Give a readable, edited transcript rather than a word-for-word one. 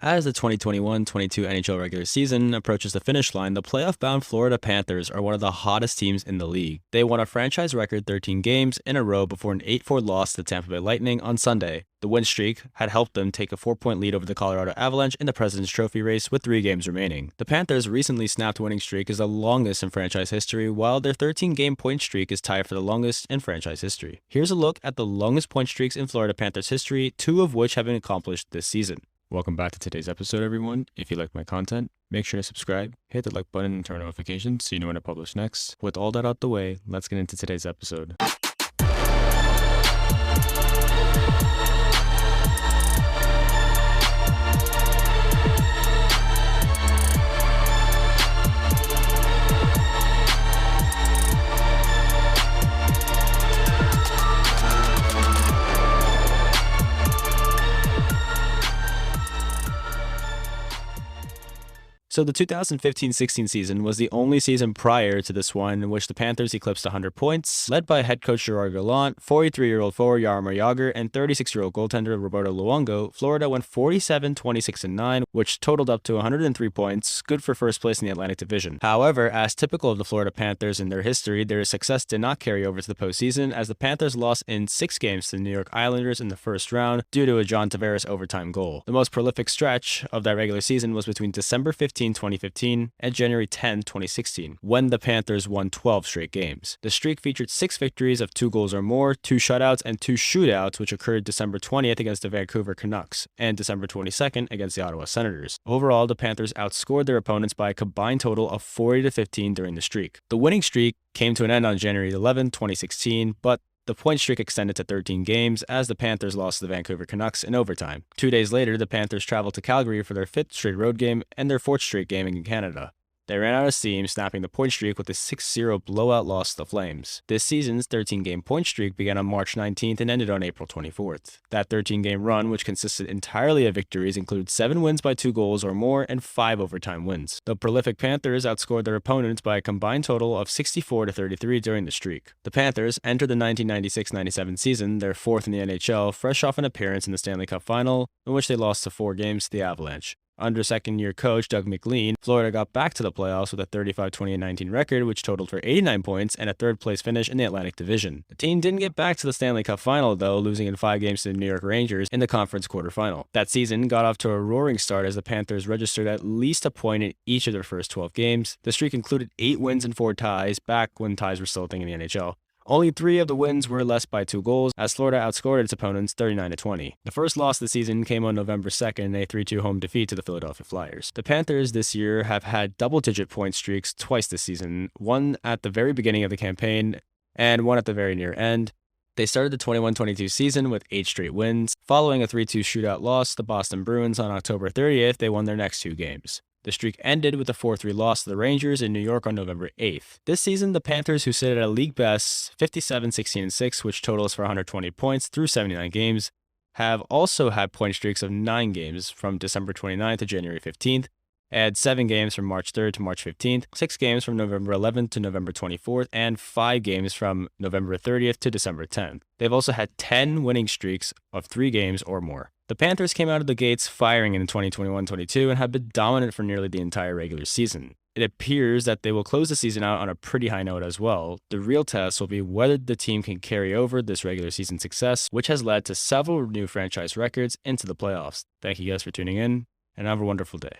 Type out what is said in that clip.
As the 2021-22 NHL regular season approaches the finish line, the playoff-bound Florida Panthers are one of the hottest teams in the league. They won a franchise record 13 games in a row before an 8-4 loss to the Tampa Bay Lightning on Sunday. The win streak had helped them take a 4-point lead over the Colorado Avalanche in the President's Trophy race with 3 games remaining. The Panthers' recently snapped winning streak is the longest in franchise history, while their 13-game point streak is tied for the longest in franchise history. Here's a look at the longest point streaks in Florida Panthers history, 2 of which have been accomplished this season. Welcome back to today's episode, everyone. If you like my content, make sure to subscribe, hit the like button, and turn on notifications so you know when I publish next. With all that out the way, let's get into today's episode. So the 2015-16 season was the only season prior to this one in which the Panthers eclipsed 100 points. Led by head coach Gerard Gallant, 43-year-old forward Jaromir Jagr, and 36-year-old goaltender Roberto Luongo, Florida went 47-26-9, which totaled up to 103 points, good for first place in the Atlantic Division. However, as typical of the Florida Panthers in their history, their success did not carry over to the postseason, as the Panthers lost in 6 games to the New York Islanders in the first round due to a John Tavares overtime goal. The most prolific stretch of that regular season was between December 15, 2015 and January 10, 2016, when the Panthers won 12 straight games. The streak featured 6 victories of 2 goals or more, 2 shutouts, and 2 shootouts, which occurred December 20th against the Vancouver Canucks and December 22nd against the Ottawa Senators. Overall, the Panthers outscored their opponents by a combined total of 40-15 during the streak. The winning streak came to an end on January 11, 2016, but the point streak extended to 13 games as the Panthers lost to the Vancouver Canucks in overtime. 2 days later, the Panthers traveled to Calgary for their 5th straight road game and their 4th straight game in Canada. They ran out of steam, snapping the point streak with a 6-0 blowout loss to the Flames. This season's 13-game point streak began on March 19th and ended on April 24th. That 13-game run, which consisted entirely of victories, included 7 wins by 2 goals or more and 5 overtime wins. The prolific Panthers outscored their opponents by a combined total of 64-33 during the streak. The Panthers entered the 1996-97 season, their 4th in the NHL, fresh off an appearance in the Stanley Cup Final, in which they lost to 4 games to the Avalanche. Under second-year coach Doug McLean, Florida got back to the playoffs with a 35-28-19 record, which totaled for 89 points and a 3rd-place finish in the Atlantic Division. The team didn't get back to the Stanley Cup Final, though, losing in 5 games to the New York Rangers in the conference quarterfinal. That season got off to a roaring start as the Panthers registered at least a point in each of their first 12 games. The streak included 8 wins and 4 ties, back when ties were still a thing in the NHL. Only 3 of the wins were less by 2 goals, as Florida outscored its opponents 39-20. The first loss of the season came on November 2nd, a 3-2 home defeat to the Philadelphia Flyers. The Panthers this year have had double-digit point streaks twice this season, one at the very beginning of the campaign and one at the very near end. They started the 21-22 season with 8 straight wins. Following a 3-2 shootout loss to the Boston Bruins on October 30th, they won their next 2 games. The streak ended with a 4-3 loss to the Rangers in New York on November 8th. This season, the Panthers, who sit at a league best 57-16-6, which totals for 120 points through 79 games, have also had point streaks of 9 games from December 29th to January 15th, and 7 games from March 3rd to March 15th, 6 games from November 11th to November 24th, and 5 games from November 30th to December 10th. They've also had 10 winning streaks of 3 games or more. The Panthers came out of the gates firing in 2021-22 and have been dominant for nearly the entire regular season. It appears that they will close the season out on a pretty high note as well. The real test will be whether the team can carry over this regular season success, which has led to several new franchise records into the playoffs. Thank you guys for tuning in, and have a wonderful day.